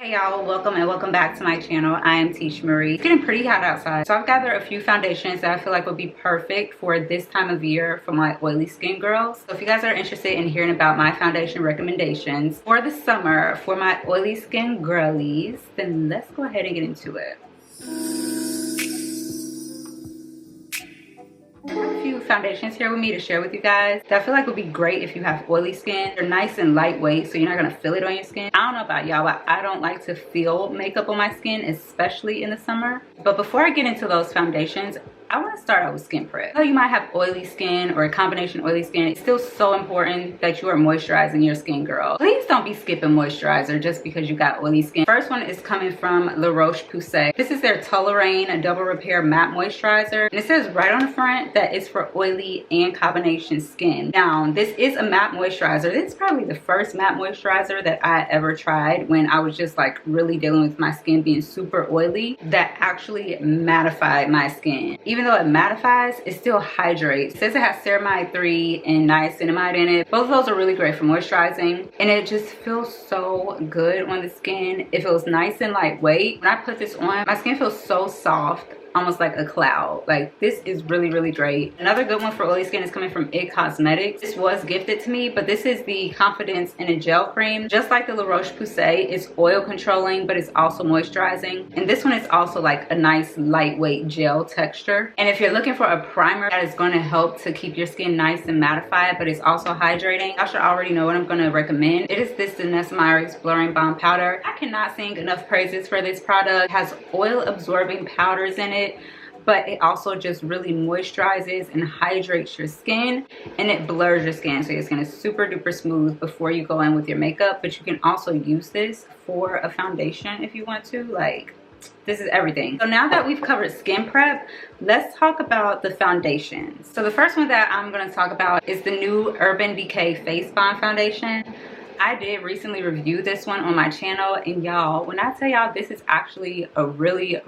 Hey y'all, welcome and welcome back to my channel. I am iteshamarie. It's getting pretty hot outside, so I've gathered a few foundations that I feel like would be perfect for this time of year for my oily skin girls. So if you guys are interested in hearing about my foundation recommendations for the summer for my oily skin girlies, then let's go ahead and get into it. I have a few foundations here with me to share with you guys that I feel like would be great if you have oily skin. They're nice and lightweight, so you're not gonna feel it on your skin. I don't know about y'all, but I don't like to feel makeup on my skin, especially in the summer. But before I get into those foundations, I want to start out with skin prep. So you might have oily skin or a combination oily skin. It's still so important that you are moisturizing your skin, girl. Please don't be skipping moisturizer just because you got oily skin. First one is coming from LaRoche Posay. This is their Toleriane Double Repair Matte Moisturizer. And it says right on the front that it's for oily and combination skin. Now, this is a matte moisturizer. This is probably the first matte moisturizer that I ever tried when I was just like really dealing with my skin being super oily that actually mattified my skin. Even though it mattifies, it still hydrates. It says it has ceramide 3 and niacinamide in it. Both of those are really great for moisturizing, and it just feels so good on the skin. It feels nice and lightweight. When I put this on, my skin feels so soft, almost like a cloud. Like, this is really, really great. Another good one for oily skin is coming from It Cosmetics. This was gifted to me, but this is the Confidence in a Gel Cream. Just like the LaRoche Posay, it's oil controlling, but it's also moisturizing. And this one is also like a nice lightweight gel texture. And if you're looking for a primer that is going to help to keep your skin nice and mattified, but it's also hydrating, I should already know what I'm going to recommend. It is this Danessa Myricks Blurring Balm Powder. I cannot sing enough praises for this product. It has oil absorbing powders in it, but it also just really moisturizes and hydrates your skin, and it blurs your skin, so your skin is super duper smooth before you go in with your makeup. But you can also use this for a foundation if you want to. Like, this is everything. So now that we've covered skin prep, let's talk about the foundations. So the first one that I'm going to talk about is the new Urban Decay Face Bond Foundation. I did recently review this one on my channel, and y'all, when I tell y'all this is actually a really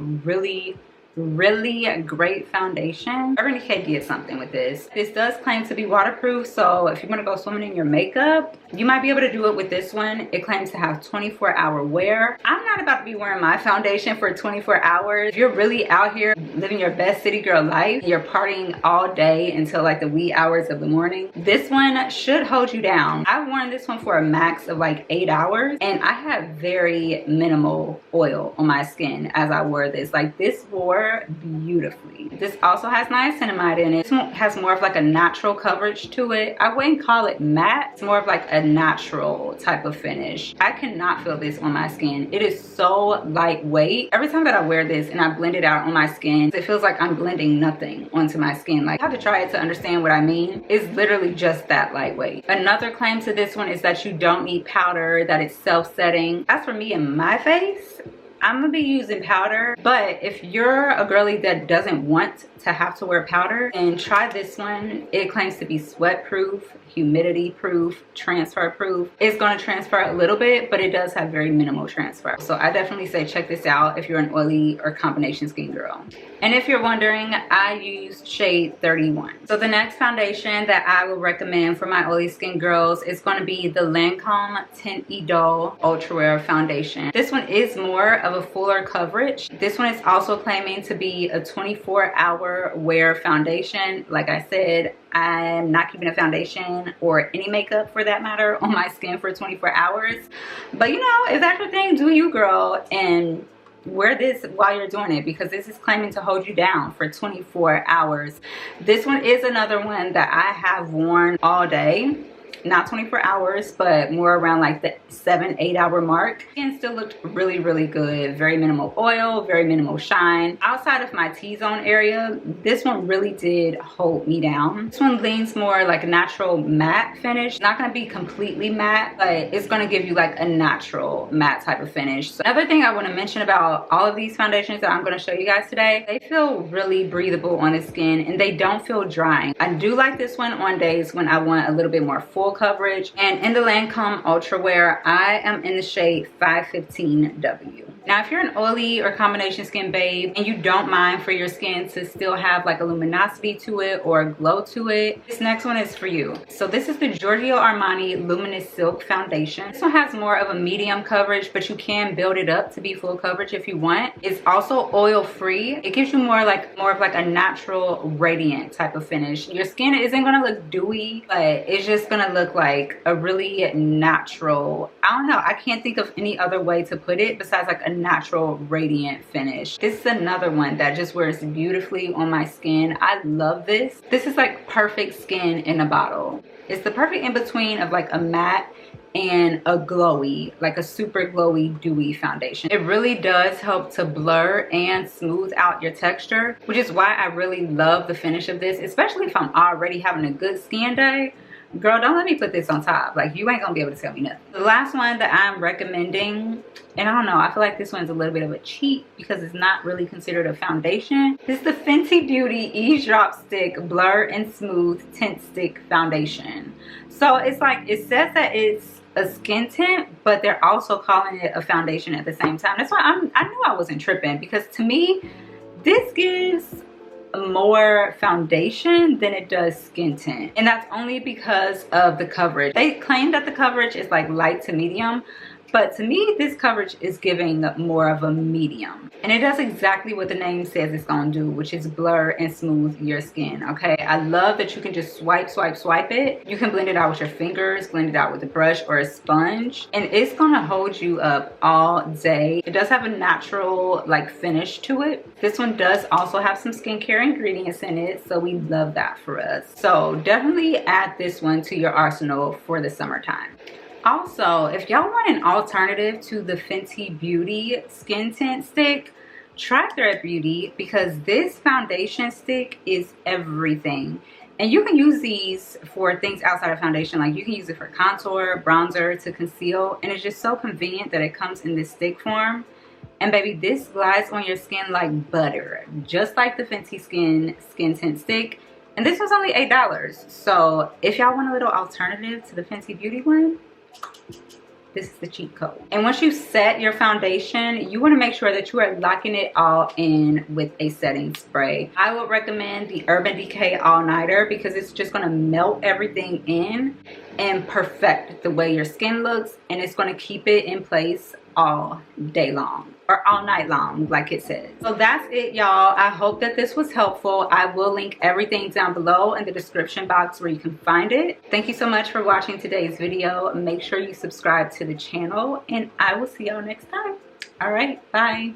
great foundation. Urban Decay did something with this. This does claim to be waterproof, so if you want to go swimming in your makeup, you might be able to do it with this one. It claims to have 24-hour wear. I'm not about to be wearing my foundation for 24 hours. If you're really out here living your best city girl life, you're partying all day until like the wee hours of the morning, this one should hold you down. I've worn this one for a max of like 8 hours, and I have very minimal oil on my skin as I wore this. Like, this wore beautifully. This also has niacinamide in it. This one has more of like a natural coverage to it. I wouldn't call it matte. It's more of like a natural type of finish. I cannot feel this on my skin. It is so lightweight. Every time that I wear this and I blend it out on my skin, it feels like I'm blending nothing onto my skin. Like, you have to try it to understand what I mean. It's literally just that lightweight. Another claim to this one is that you don't need powder, that it's self-setting. As for me and my face, I'm gonna be using powder, but if you're a girly that doesn't want to have to wear powder, then try this one. It claims to be sweat proof, humidity proof, transfer proof. It's going to transfer a little bit, but it does have very minimal transfer. So I definitely say check this out if you're an oily or combination skin girl. And if you're wondering, I used shade 31. So the next foundation that I will recommend for my oily skin girls is going to be the Lancome Tint Idole Ultra Wear Foundation. This one is more of a fuller coverage. This one is also claiming to be a 24-hour wear foundation. Like I said, I'm not keeping a foundation or any makeup for that matter on my skin for 24 hours. But you know, if that's your thing, do you, girl, and wear this while you're doing it, because this is claiming to hold you down for 24 hours. This one is another one that I have worn all day. Not 24 hours, but more around like the 7-8 hour mark, and still looked really, really good. Very minimal oil, very minimal shine. Outside of my T-zone area, this one really did hold me down. This one leans more like a natural matte finish. Not gonna be completely matte, but it's gonna give you like a natural matte type of finish. So another thing I want to mention about all of these foundations that I'm going to show you guys today, they feel really breathable on the skin and they don't feel drying. I do like this one on days when I want a little bit more full full coverage. And in the Lancome Ultra Wear, I am in the shade 515W. Now, if you're an oily or combination skin babe and you don't mind for your skin to still have like a luminosity to it or a glow to it, this next one is for you. So this is the Giorgio Armani Luminous Silk Foundation. This one has more of a medium coverage, but you can build it up to be full coverage if you want. It's also oil free. It gives you more of like a natural radiant type of finish. Your skin isn't gonna look dewy, but it's just gonna look like a really natural, I don't know, I can't think of any other way to put it besides like a natural radiant finish. This is another one that just wears beautifully on my skin. I love this. This is like perfect skin in a bottle. It's the perfect in between of like a matte and a glowy, like a super glowy dewy foundation. It really does help to blur and smooth out your texture, which is why I really love the finish of this, especially if I'm already having a good skin day. Girl, don't let me put this on top. Like, you ain't gonna be able to tell me nothing. The last one that I'm recommending, and I don't know, I feel like this one's a little bit of a cheat because it's not really considered a foundation. This is the Fenty Beauty Eaze Drop Stick Blur and Smooth Tint Stick Foundation. So it's like, it says that it's a skin tint, but they're also calling it a foundation at the same time. That's why I knew I wasn't tripping, because to me, this gives more foundation than it does skin tint, and that's only because of the coverage. They claim that the coverage is like light to medium, but to me this coverage is giving more of a medium, and it does exactly what the name says it's gonna do, which is blur and smooth your skin. Okay, I love that you can just swipe it. You can blend it out with your fingers, blend it out with a brush or a sponge, and it's gonna hold you up all day. It does have a natural like finish to it. This one does also have some skincare ingredients in it, so we love that for us. So definitely add this one to your arsenal for the summertime. Also, if y'all want an alternative to the Fenty Beauty skin tint stick, try Thread Beauty, because this foundation stick is everything. And you can use these for things outside of foundation. Like, you can use it for contour, bronzer, to conceal, and it's just so convenient that it comes in this stick form. And baby, this glides on your skin like butter, just like the Fenty skin tint stick. And this was only $8. So if y'all want a little alternative to the Fenty Beauty one, this is the cheat code. And once you set your foundation, you want to make sure that you are locking it all in with a setting spray. I would recommend the Urban Decay All Nighter, because it's just going to melt everything in and perfect the way your skin looks, and it's going to keep it in place all day long, or all night long, like it says. So that's it, y'all. I hope that this was helpful. I will link everything down below in the description box where you can find it. Thank you so much for watching today's video. Make sure you subscribe to the channel, and I will see y'all next time. All right, bye.